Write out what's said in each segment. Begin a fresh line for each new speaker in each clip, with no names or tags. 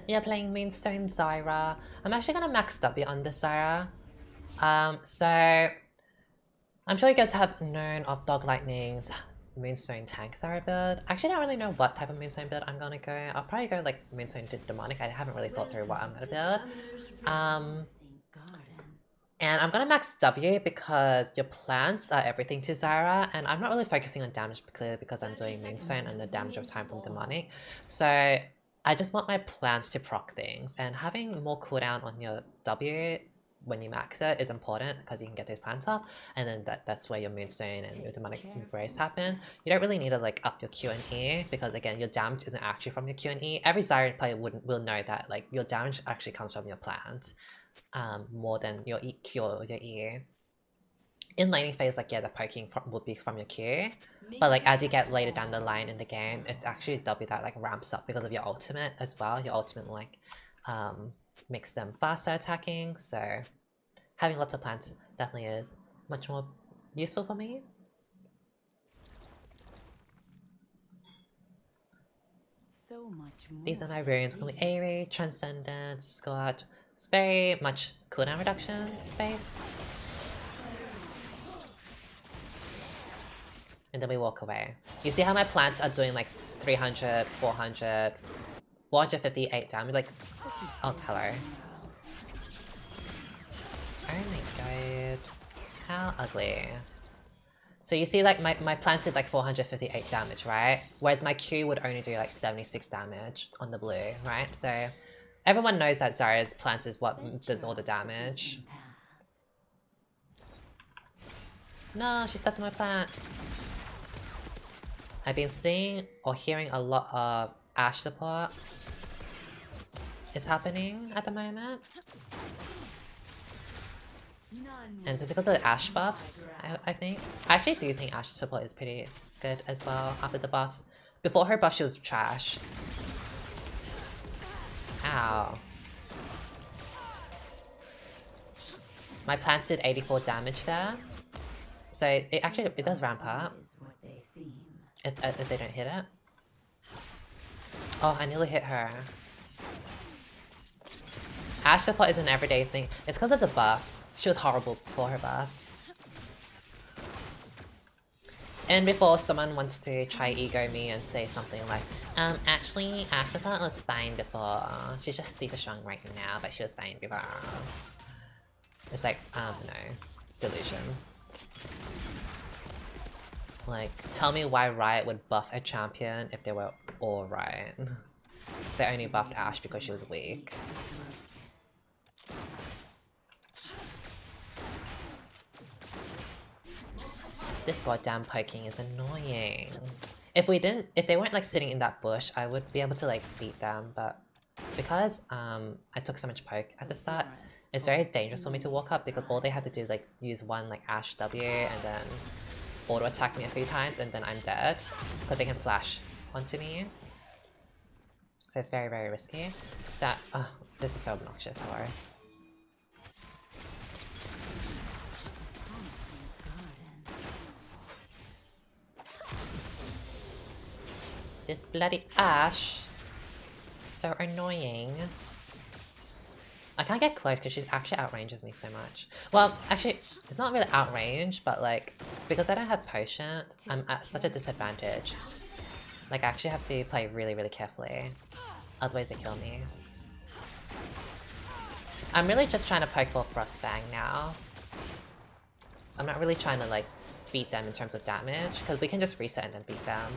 Yeah, playing Moonstone Zyra. I'm actually gonna max W on this Zyra. So I'm sure you guys have known of Dog Lightning's Moonstone tank Zyra build. I actually don't really know what type of Moonstone build I'm gonna go. I'll probably go like Moonstone to Demonic. I haven't really thought through what I'm gonna build. And I'm gonna max W because your plants are everything to Zyra, and I'm not really focusing on damage clearly because I'm doing Moonstone and the damage of time from Demonic. So I just want my plants to proc things, and having more cooldown on your W when you max it is important because you can get those plants up, and then that's where your Moonstone and your Demonic Embrace happen. You don't really need to like up your Q and E because again your damage isn't actually from your Q and E. Every Zyra player will know that like your damage actually comes from your plants. More than your Q or your E. In laning phase, like yeah, the poking would be from your Q, but like as you get later down the line in the game, it's actually W that like ramps up because of your ultimate as well. Your ultimate like makes them faster attacking, so having lots of plants definitely is much more useful for me.
So much more.
These are my runes. Call me Aerie, Transcendence, Scorch. It's very much cooldown reduction based. And then we walk away. You see how my plants are doing like 300, 400, 458 damage? Like, oh, hello. Oh my god. How ugly. So you see like my plants did like 458 damage, right? Whereas my Q would only do like 76 damage on the blue, right? So everyone knows that Zyra's plants is what does all the damage. No, she stepped on my plant. I've been seeing or hearing a lot of Ashe support is happening at the moment. And it's because of the Ashe buffs, I think. I actually do think Ashe support is pretty good as well after the buffs. Before her buff, she was trash. Ow. My plants did 84 damage there. So it does ramp up. If they don't hit it. Oh, I nearly hit her. Ashe support is an everyday thing. It's because of the buffs. She was horrible before her buffs. And before someone wants to try ego me and say something like, actually, Ashe support was fine before. She's just super strong right now, but she was fine before. It's like, no. Delusion. Like, tell me why Riot would buff a champion if they were all right. They only buffed Ashe because she was weak. This goddamn poking is annoying. If they weren't like sitting in that bush, I would be able to like beat them, but because I took so much poke at the start, it's very dangerous for me to walk up because all they had to do is like use one like Ashe W and then auto attack me a few times and then I'm dead because they can flash onto me. So it's very, very risky. So, this is so obnoxious, sorry. This bloody Ashe. So annoying. I can't get close because she actually outranges me so much. Well, actually, it's not really outrange, but like, because I don't have potion, I'm at such a disadvantage. Like, I actually have to play really, really carefully. Otherwise they kill me. I'm really just trying to poke for Frostfang now. I'm not really trying to like, beat them in terms of damage, because we can just reset and then beat them.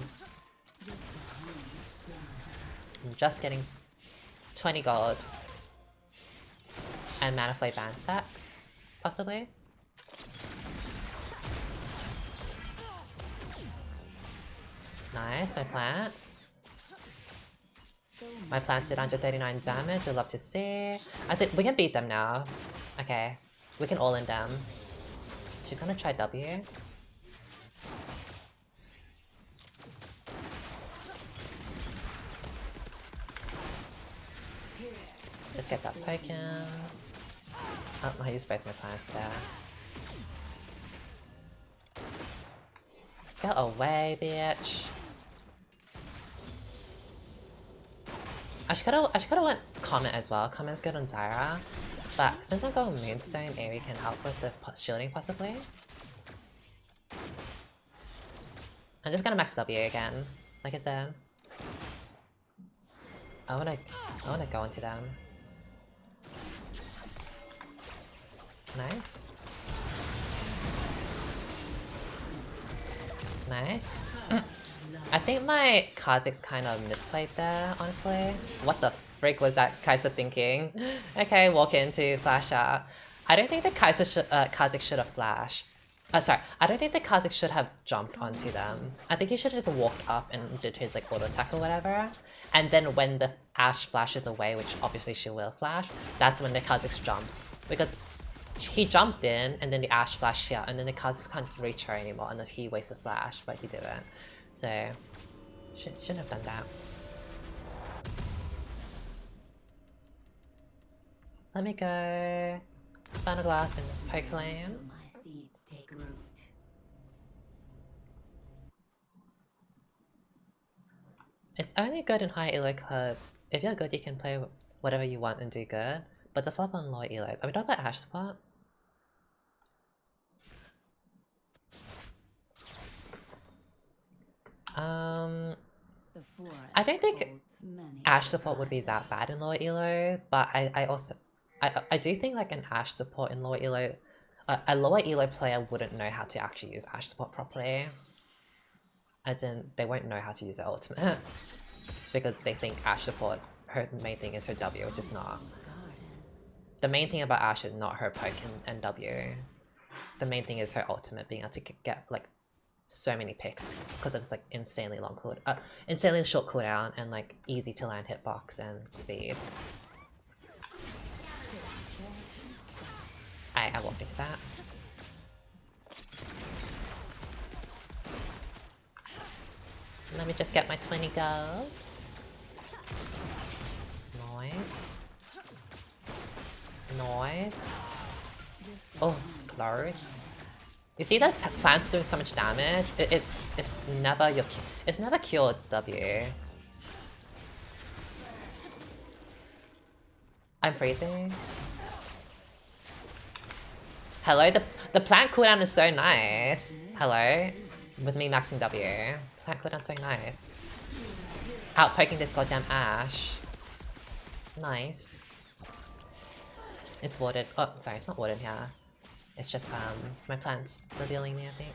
I'm just getting 20 gold. And Mana Flame ban stack, possibly. Nice, my plant. My plants did 139 damage, we'd love to see. I think we can beat them now. Okay, we can all in them. She's gonna try W. Just get that poken. Oh, I used both my plants there. Go away, bitch. I should have went comment as well. Comment's good on Zyra. But since I'm going Moonstone, Aerie can help with the shielding possibly. I'm just gonna max W again, like I said. I wanna go into them. Nice. Nice. I think my Kha'Zix kind of misplayed there, honestly. What the frick was that Kai'Sa thinking? Okay, walk into, flash out. I don't think the Kha'Zix should have flashed. Sorry, I don't think the Kha'Zix should have jumped onto them. I think he should have just walked up and did his like auto attack or whatever. And then when the Ashe flashes away, which obviously she will flash, that's when the Kha'Zix jumps. Because he jumped in and then the Ashe flashed out and then the Kha'Zix can't reach her anymore unless he wastes a flash, but he didn't. So, shouldn't have done that. Let me go Final Glass in this poke lane.
My seeds take root.
It's only good in high elo because if you're good you can play whatever you want and do good. But the flop on low elo. Are we talking about Ashe support? I don't think Ashe support would be that bad in lower elo, but I do think like an Ashe support in lower elo, a lower elo player wouldn't know how to actually use Ashe support properly. As in, they won't know how to use their ultimate because they think Ashe support, her main thing is her W, which is not. The main thing about Ashe is not her poke and W. The main thing is her ultimate being able to get like so many picks because it's like insanely short cooldown and like easy to land hitbox and speed. I walked into that. Let me just get my 20 gold. Nice. Nice. Oh, close. You see that plant's doing so much damage? It's never cured W. I'm freezing. Hello, the plant cooldown is so nice. Hello, with me maxing W. Plant cooldown's so nice. Outpoking this goddamn Ashe. Nice. It's warded. Oh, sorry, it's not warded here. It's just my plants revealing me, I think.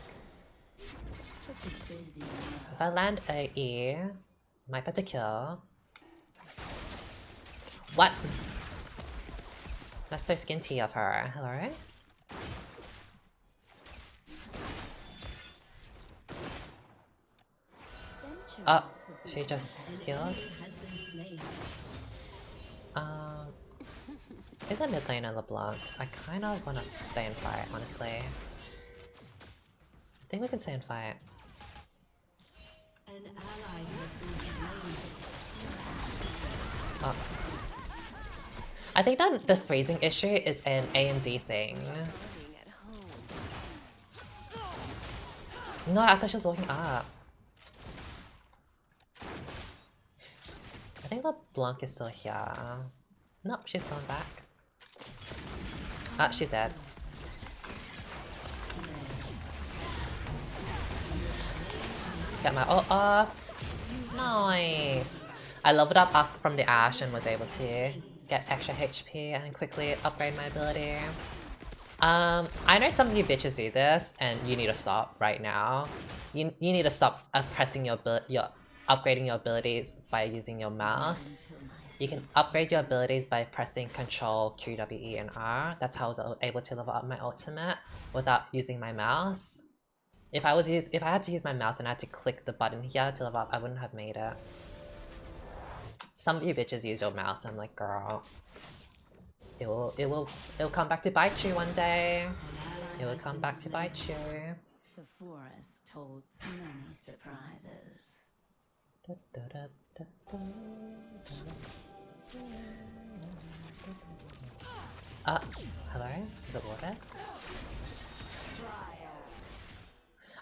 If I land a E, might be able to kill. What? That's so skinty of her. Hello? Oh, she just killed. Is that mid laner LeBlanc? I kind of want to stay and fight, honestly. I think we can stay and fight. Oh. I think that the freezing issue is an AMD thing. No, I thought she was walking up. I think LeBlanc is still here. Nope, she's gone back. Ah, she's dead. Get my ult off. Nice. I leveled up from the Ashe and was able to get extra HP and quickly upgrade my ability. I know some of you bitches do this and you need to stop right now. You need to stop upgrading your abilities by using your mouse. You can upgrade your abilities by pressing Ctrl, Q, W, E, and R. That's how I was able to level up my ultimate without using my mouse. If I had to use my mouse and I had to click the button here to level up, I wouldn't have made it. Some of you bitches use your mouse. I'm like, girl, it will come back to bite you one day. It will come back to bite you.
The forest holds many surprises.
Hello? Is it water?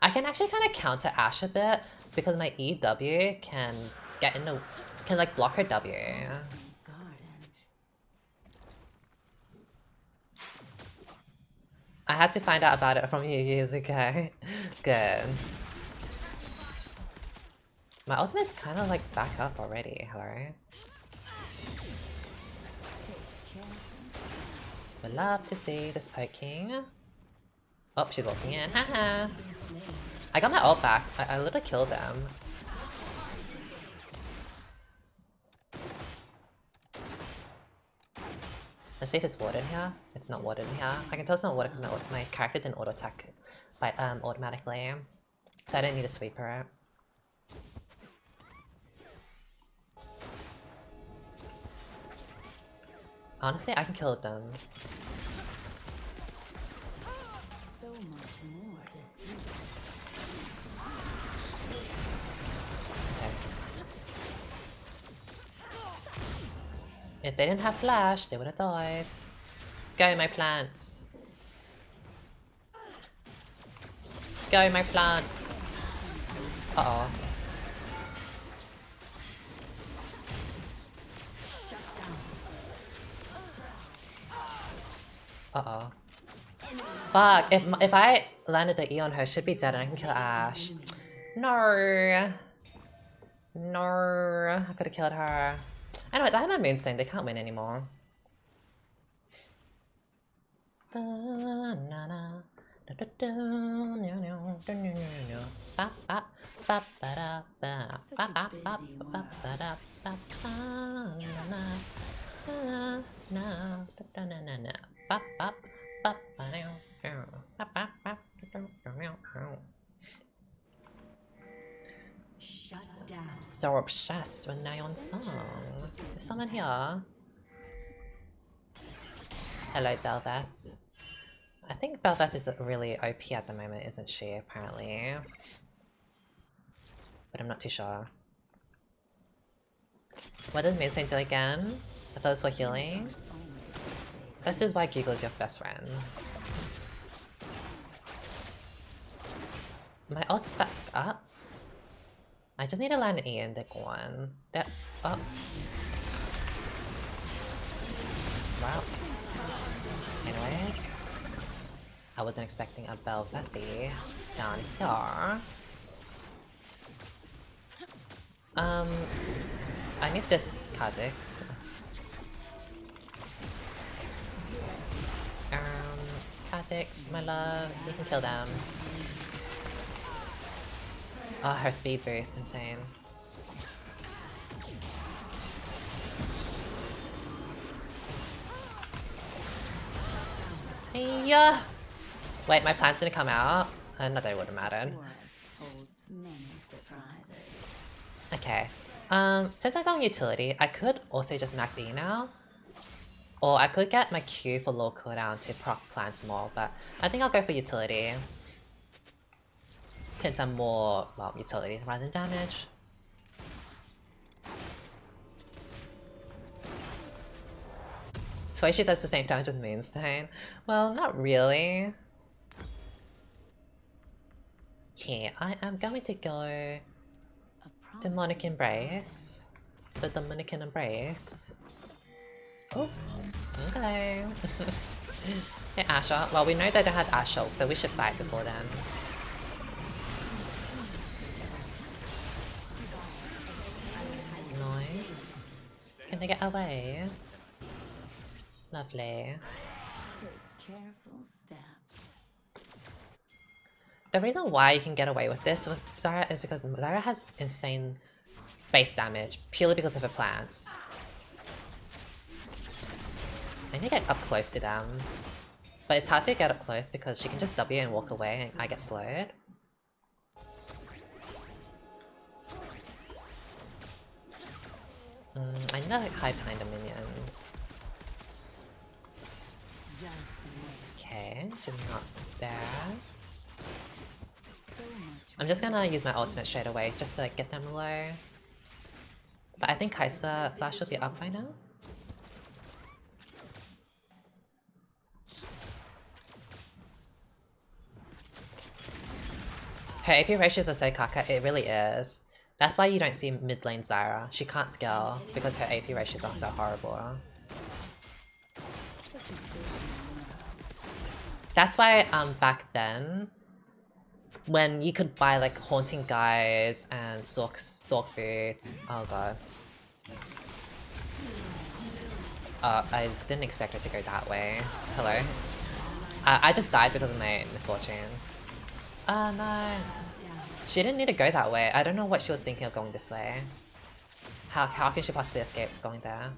I can actually kind of counter Ashe a bit because my EW can get in the... can like block her W. I had to find out about it from you years ago. Good. My ultimate's kind of like back up already. Hello. Would love to see this poking. Oh, she's walking in. Haha. I got my ult back. I literally killed them. Let's see if it's water in here. It's not water in here. I can tell it's not water because my character didn't auto attack by automatically. So I don't need a sweeper out. Honestly, I can kill them.
So much more to see.
Okay. If they didn't have flash, they would have died. Go, my plants. Go, my plants. Uh-oh. Uh-oh. Fuck, if I landed the E on her, she'd be dead and I can kill Ash. No. No. I could've killed her. Anyway, I have my Moonstone, they can't win anymore.
Shut down.
So obsessed with Neon Song. Is someone here? Hello, Belvet. I think Belvet is really OP at the moment, isn't she, apparently? But I'm not too sure. What does Moonstone do again? I thought it was for healing. This is why Google's your best friend. My ult's back up. I just need to land an E and dig one. That oh. Wow. Anyways. I wasn't expecting a Belvethi down here. I need this Kha'Zix. Kha'Zix, my love, you can kill them. Oh, her speed boost, insane. Yeah. Wait, my plant's gonna come out? Not that it would've mattered.
Holds many surprises.
Okay. Since I got on utility, I could also just max E now. Or I could get my Q for low cooldown to proc plants more, but I think I'll go for utility. Since I'm more, well, utility rather than damage. So she does the same damage as Moonstone. Well, not really. Okay, I am going to go Demonic Embrace. The Dominican Embrace. Oh, okay. Hey, Asher. Well, we know they don't have Asher, so we should fight before then. Nice. Can they get away? Lovely.
Take careful steps.
The reason why you can get away with this with Zyra is because Zyra has insane base damage, purely because of her plants. I need to get up close to them. But it's hard to get up close because she can just W and walk away and I get slowed. I need to like hide behind the minions. Okay, she's not there. I'm just gonna use my ultimate straight away just to like, get them low. But I think Kai'Sa flash should be up by now. Her AP ratios are so caca, it really is. That's why you don't see mid lane Zyra. She can't scale because her AP ratios are so horrible. That's why back then, when you could buy like Haunting Guys and Sork Boots, oh god. I didn't expect her to go that way. Hello? I just died because of my misfortune. Oh no. She didn't need to go that way. I don't know what she was thinking of going this way. How can she possibly escape going there?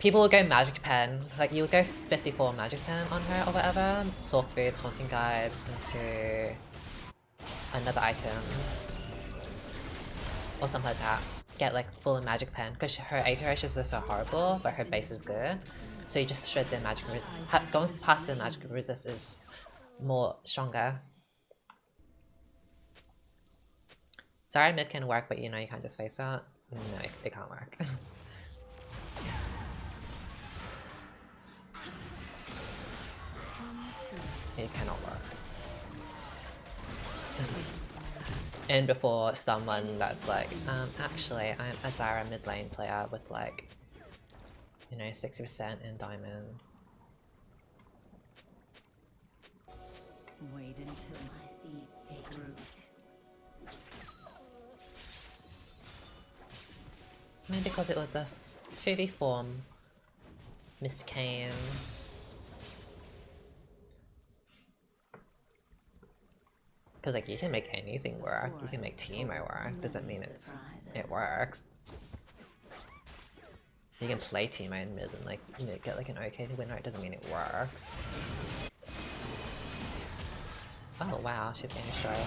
People would go Magic Pen. Like, you would go 54 Magic Pen on her or whatever. Sork Boots, Haunting Guide, into another item. Or something like that. Get like full Magic Pen. Because her AP ratios are so horrible, but her base is good. So you just shred the magic resist. Going past the magic resist is more stronger. Sorry, mid can work, but you know you can't just face it. No, it can't work. It cannot work. And before someone that's like, actually, I'm a Zyra mid lane player with like, you know, 60% in diamond.
Wait until my seeds take root.
Maybe because it was a 2v4 Miss Kane. Because like you can make anything work. You can make Teemo work. Doesn't mean it works. You can play Teemo in mid and like, you know, get like an okay winner. It doesn't mean it works. Oh wow, she's getting destroyed.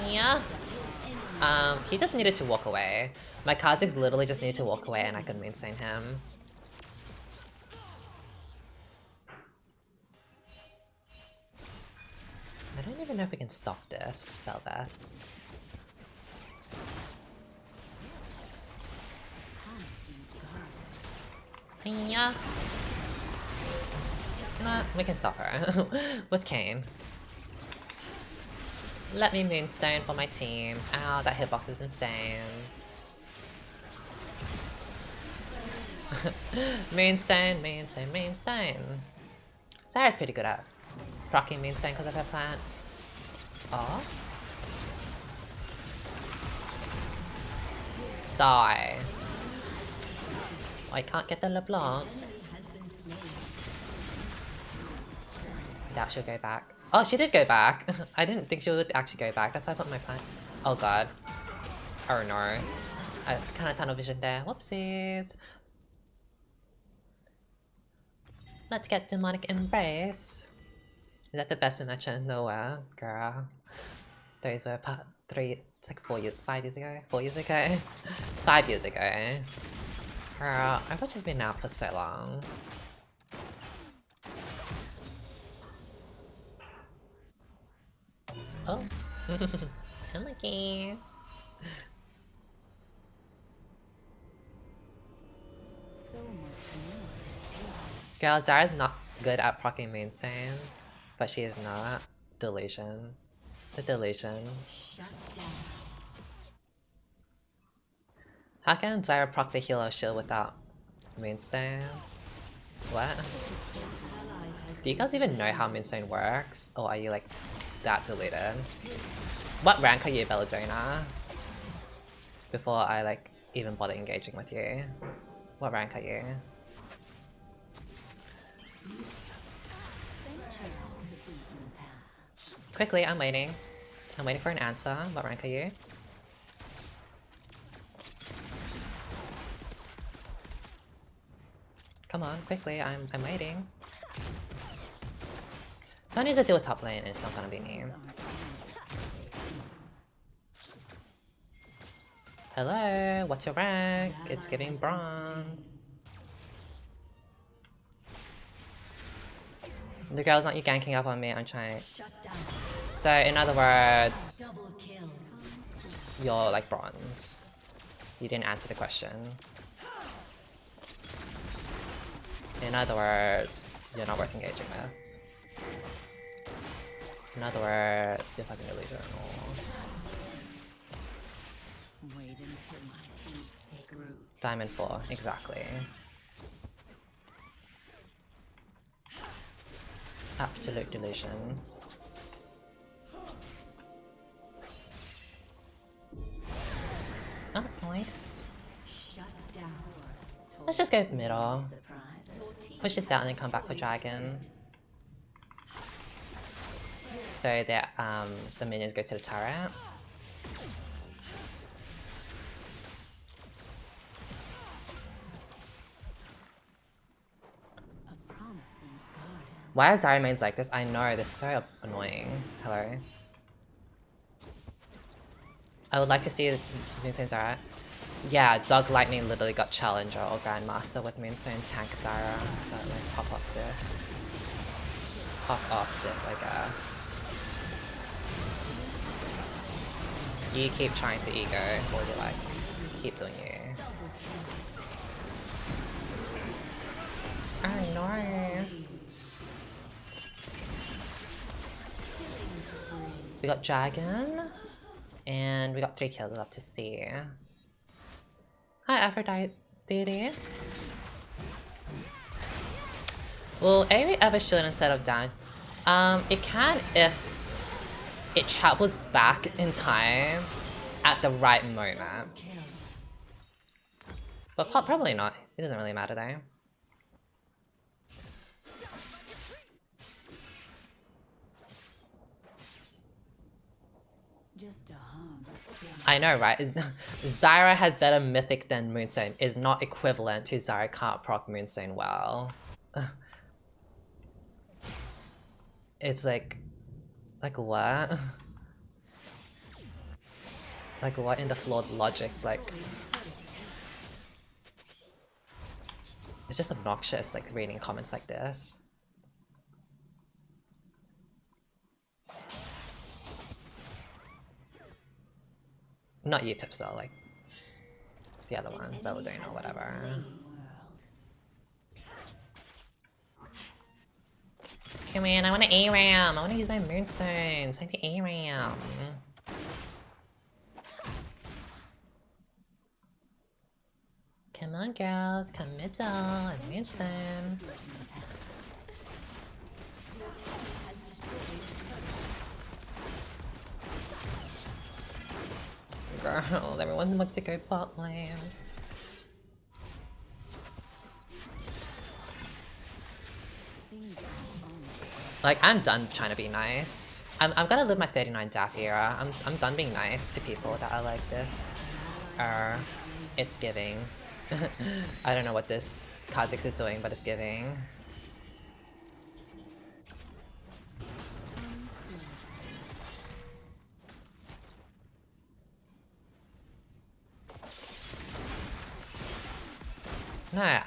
Yeah. He just needed to walk away. My Kha'Zix literally just needed to walk away and I could Moonstone him. I don't even know if we can stop this, Velvet. Yeah. You know what? We can stop her. With Kane. Let me Moonstone for my team. Ow, that hitbox is insane. Moonstone, Moonstone, Moonstone. Zyra's pretty good at proccing Moonstone because of her plant. Oh. Die. Oh, I can't get the LeBlanc. Doubt she'll go back. Oh, she did go back. I didn't think she would actually go back. That's why I put my plant. Oh god. Oh no. I kind of tunnel vision there. Whoopsies. Let's get Demonic Embrace. Is that the best imagine? Nowhere, girl. Those were it's like 5 years ago? 4 years ago? 5 years ago. Girl, Overwatch has been out for so long. Oh. Unlucky.
So much more to see.
Girl, Zyra's not good at proccing Moonstone, but she is not. Delusion. The delusion.
Shut down.
How can Zyra proc the hero shield without Moonstone? What? Do you guys even know how Moonstone works? Or are you like that deluded? What rank are you, Belladonna? Before I like even bother engaging with you. What rank are you? Quickly, I'm waiting. I'm waiting for an answer. What rank are you? Come on, quickly, I'm waiting. Someone needs to do a top lane and it's not gonna be me. Hello, what's your rank? It's giving bronze. The girl's not you ganking up on me, I'm trying. So in other words,
Double kill.
you're like bronze. You didn't answer the question. In other words, you're not worth engaging with. In other words, you're fucking delusional.
Wait until my seeds take root.
Diamond 4, exactly. Absolute delusion. Oh, nice.
Shut down.
Let's just go middle. Push this out and then come back for dragon. So that the minions go to the turret.
A promising garden.
Why are Zyra mains like this? I know, they're so annoying. Hello. I would like to see Moonstone Zyra. Yeah, Dog Lightning literally got Challenger or Grandmaster with Moonstone Tank Zyra. So like, pop off sis. Pop off sis, I guess. You keep trying to ego, or you like, keep doing you. Oh no. We got Dragon. And we got 3 kills, love to see. Hi Aphrodite. Will Avery ever shield instead of down? It can if it travels back in time at the right moment. But probably not. It doesn't really matter though.
Just a hum.
I know, right? Zyra has better mythic than Moonstone is not equivalent to Zyra can't proc Moonstone well. It's like what? Like what in the flawed logic? Like it's just obnoxious, like reading comments like this. Not you, Pipsel, like the other one, Belladonna or whatever. Come in, I want to ARAM! I want to use my Moonstones! I need to ARAM! Come on girls, come middle, I'm Moonstone. Girl, everyone wants to go bot lane. Like, I'm done trying to be nice. I'm gonna live my 39 DAF era. I'm done being nice to people that are like this. It's giving. I don't know what this Kha'Zix is doing, but it's giving. No,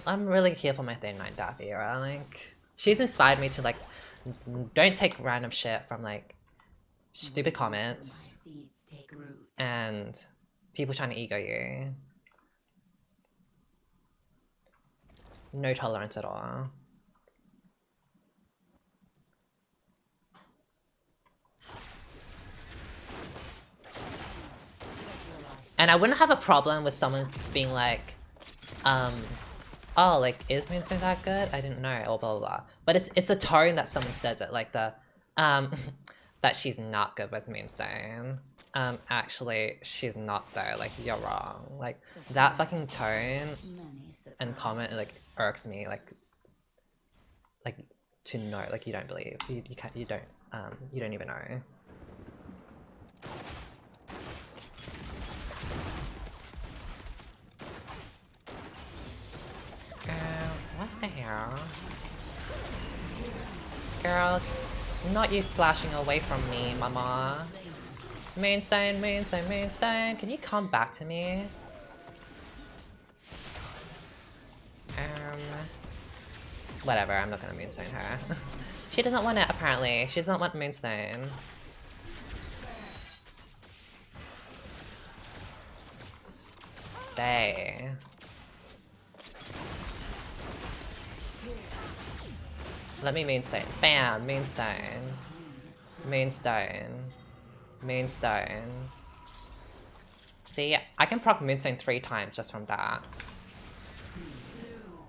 I'm really here for my 39 DAF era. Like, she's inspired me to like, don't take random shit from like stupid comments and people trying to ego you. No tolerance at all. And I wouldn't have a problem with someone being like, oh, like, is Moonstone that good? I didn't know, or blah, blah, blah. But it's a tone that someone says it, like the, that she's not good with Moonstone. Actually, she's not though, like, you're wrong. Like, that fucking tone and comment, like, irks me, like, to know, like, you don't believe, you don't even know. What the hell? Girl, not you flashing away from me, mama. Moonstone, Moonstone, Moonstone, can you come back to me? Whatever, I'm not gonna Moonstone her. She doesn't want it, apparently. She doesn't want Moonstone. Stay. Let me Moonstone. Bam! Moonstone. Moonstone. Moonstone. See, I can proc Moonstone 3 times just from that.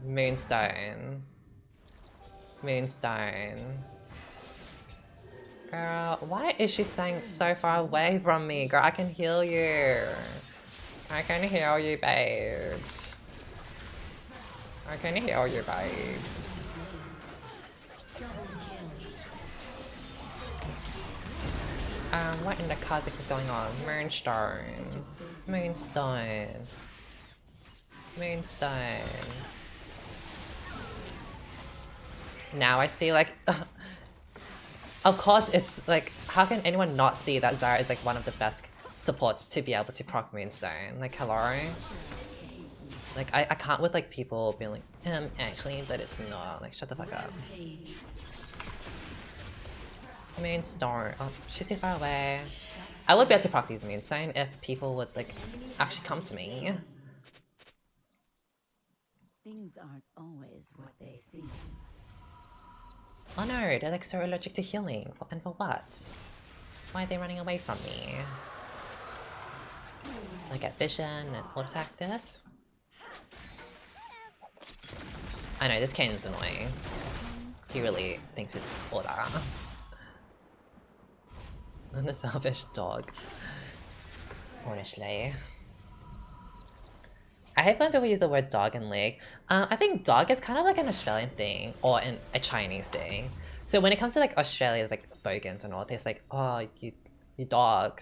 Moonstone. Moonstone. Girl, why is she staying so far away from me? Girl, I can heal you. I can heal you, babes. I can heal you, babes. What in the cosmos is going on? Moonstone. Moonstone. Moonstone. Now I see, like, of course it's like, how can anyone not see that Zyra is like one of the best supports to be able to proc Moonstone? Like, hello? Like, I can't with like people being like, actually, but it's not. Like, shut the fuck up. Moonstone. Oh, she's too far away. I would be able to proc these Moonstone if people would like actually come to me.
Things aren't always what they seem.
Oh no, they're like so allergic to healing. And for what? Why are they running away from me? I get vision and ult attack this. I know, this Kane's annoying. He really thinks it's order. I'm a selfish dog. Honestly. I hate when people use the word dog in League. I think dog is kind of like an Australian thing, or a Chinese thing. So when it comes to like Australia's like bogans and all, it's like, oh, you dog.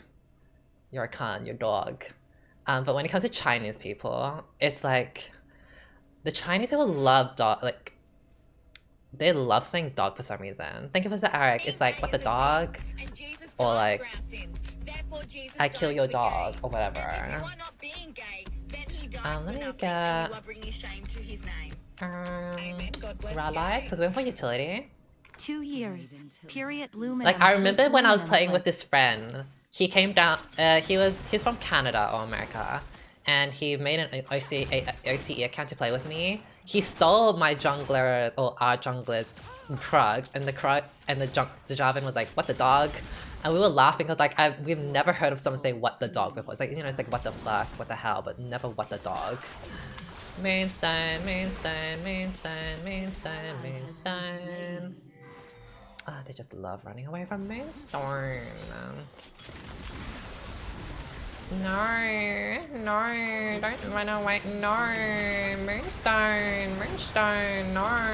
You're a cunt, you're dog. But when it comes to Chinese people, it's like, the Chinese people love dog, like, they love saying dog for some reason. Think of it as Eric, it's like, what the dog? Or like, I kill your dog, or whatever. Let me get Rallies, because we're for utility.
2 years. Period. Luminum.
Like, I remember when I was playing with this friend, he came down, he's from Canada or America, and he made an OCE account to play with me. He stole my jungler, or our jungler's Krugs, and the Jarvan was like, what the dog? And we were laughing because like we've never heard of someone say what the dog before. It's like, you know, it's like what the fuck, what the hell, but never what the dog. Moonstone, Moonstone, Moonstone, Moonstone, Moonstone. Ah, they just love running away from Moonstone. No, no, don't run away. No, Moonstone, Moonstone, no.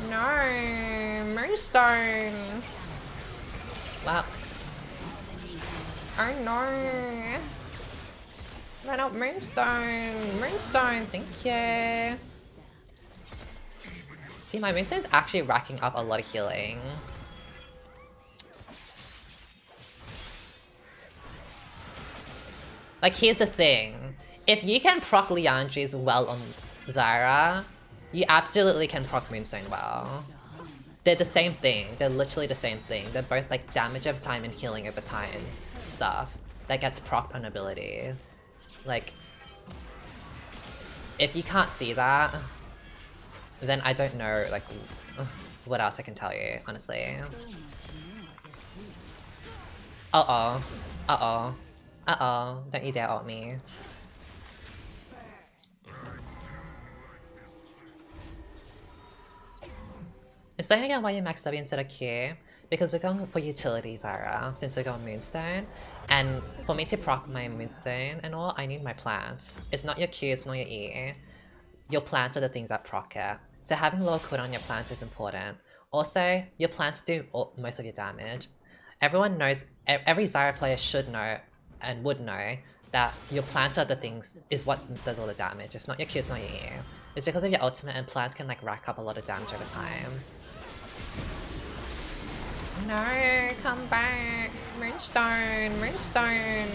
No, Moonstone. Well. Oh no. Run up Moonstone. Moonstone, thank you. See, my Moonstone's actually racking up a lot of healing. Like, here's the thing. If you can proc Liandry's well on Zyra, you absolutely can proc Moonstone well. They're the same thing. They're literally the same thing. They're both like damage over time and healing over time stuff that gets proc on ability. Like, if you can't see that, then I don't know like what else I can tell you, honestly. Uh-oh. Uh-oh. Uh-oh. Don't you dare ult me. Explain again why you max W instead of Q. Because we're going for utility, Zyra, since we're going Moonstone. And for me to proc my Moonstone and all, I need my plants. It's not your Q, it's not your E. Your plants are the things that proc it. So having low cooldown on your plants is important. Also, your plants do most of your damage. Everyone knows, every Zyra player should know and would know that your plants are the things, is what does all the damage. It's not your Q, it's not your E. It's because of your ultimate, and plants can like rack up a lot of damage over time. No, come back! Moonstone! Moonstone!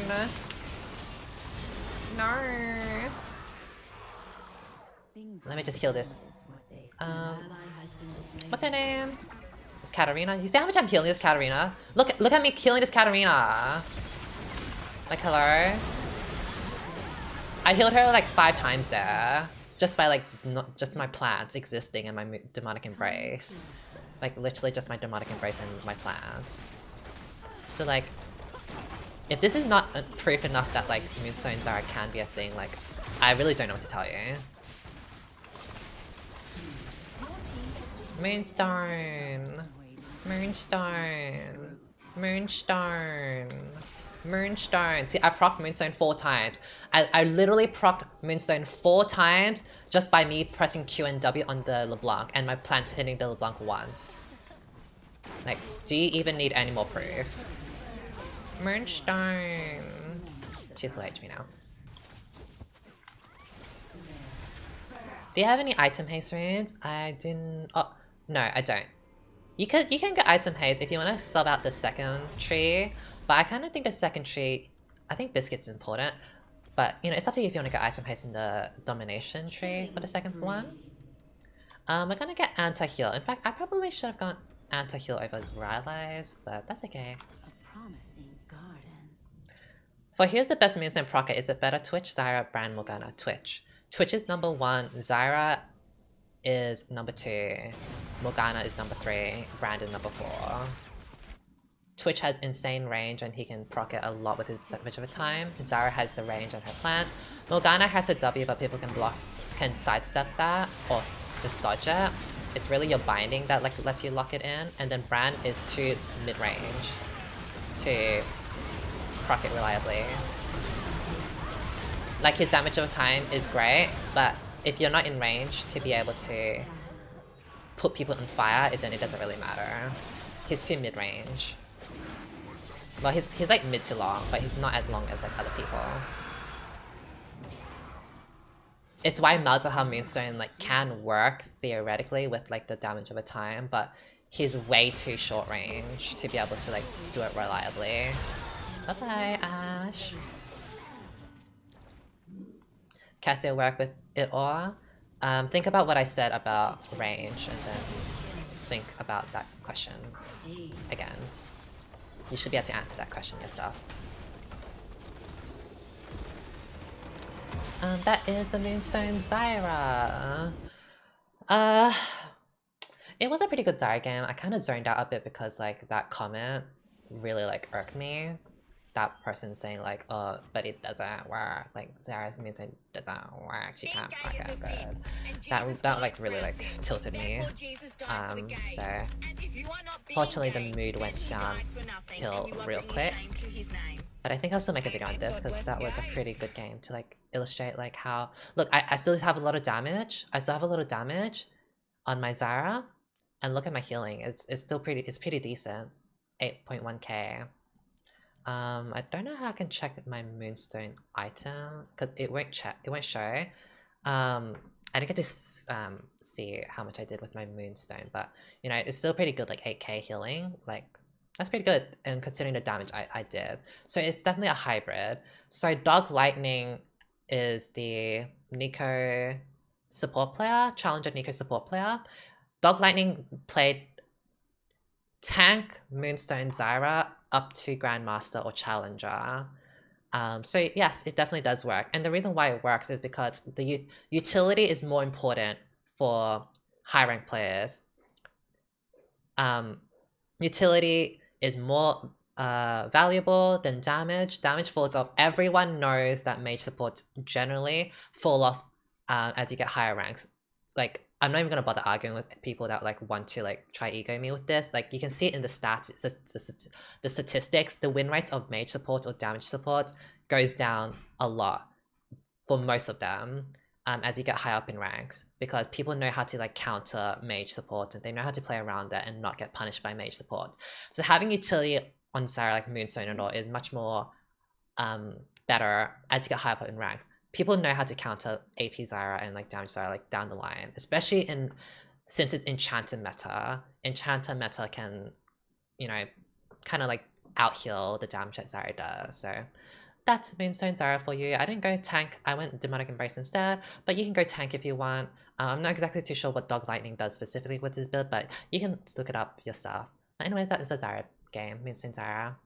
No! Let me just heal this. What's her name? It's Katarina. You see how much I'm healing this Katarina? Look at me killing this Katarina! Like, hello? I healed her like 5 times there. just by like not just my plants existing and my demonic embrace. Like literally just my demonic embrace and my plant. So like, if this is not proof enough that like Moonstone Zyra can be a thing, like I really don't know what to tell you. Moonstone, Moonstone, Moonstone, Moonstone. See, I proc Moonstone 4 times. I literally proc Moonstone 4 times just by me pressing Q and W on the LeBlanc and my plant hitting the LeBlanc once. Like, do you even need any more proof? Moonstone. She's full HP now. Do you have any item haste runes? I didn't. Oh no, I don't. You can get item haste if you want to sub out the second tree, but I kind of think the second tree. I think biscuit's important, but you know it's up to you if you want to get item haste in the domination tree for the second one. We're gonna get anti-heal. In fact, I probably should have gone anti-heal over Rylai's, but that's okay. For here's the best Moonstone proc. Is it better Twitch, Zyra, Brand, Morgana? Twitch. Twitch is #1, Zyra is #2, Morgana is #3, Brand is #4. Twitch has insane range and he can proc it a lot with his damage over time. Zyra has the range on her plant. Morgana has her W, but people can sidestep that or just dodge it. It's really your binding that like lets you lock it in, and then Brand is too mid-range to proc it reliably. Like his damage over time is great, but if you're not in range to be able to put people on fire, then it doesn't really matter. He's too mid-range. Well, he's like mid to long, but he's not as long as like other people. It's why Malzahar Moonstone like can work theoretically with like the damage over time, but he's way too short range to be able to like do it reliably. Bye bye, Ash. Cassia work with it all. Think about what I said about range and then think about that question again. You should be able to answer that question yourself. That is the Moonstone Zyra. It was a pretty good Zyra game. I kind of zoned out a bit because like that comment really like irked me. That person saying like, oh, but it doesn't work. Like Zyra's Moonstone doesn't work. She can't fuck it good. That like really like tilted me. So fortunately the mood went downhill real quick. But I think I'll still make a video on this because that was a pretty good game to like illustrate like how. Look, I still have a lot of damage. I still have a lot of damage on my Zyra, and look at my healing. It's still pretty decent. 8.1k. I don't know how I can check my Moonstone item because it won't show. I didn't get to see how much I did with my Moonstone, but you know it's still pretty good. Like 8k healing, like. That's pretty good, and considering the damage I did. So it's definitely a hybrid. So Dog Lightning is the Nico support player, Challenger Nico support player. Dog Lightning played tank, Moonstone, Zyra up to Grandmaster or Challenger. So yes, it definitely does work. And the reason why it works is because the utility is more important for high rank players. Utility is more valuable than damage. Damage falls off. Everyone knows that mage supports generally fall off as you get higher ranks. Like, I'm not even gonna bother arguing with people that like want to like try ego me with this. Like, you can see it in the stats, the statistics. The win rates of mage supports or damage supports goes down a lot for most of them. As you get higher up in ranks, because people know how to like counter mage support and they know how to play around that and not get punished by mage support. So having utility on Zyra like Moonstone and all is much more better as you get higher up in ranks. People know how to counter AP Zyra and like damage Zyra like down the line, especially since it's Enchanter meta. Enchanter meta can, you know, kind of like out heal the damage that Zyra does. So that's Moonstone Zyra for you. I didn't go tank, I went Demonic Embrace instead, but you can go tank if you want. I'm not exactly too sure what Dog Lightning does specifically with this build, but you can look it up yourself. But anyways, that is a Zyra game, Moonstone Zyra.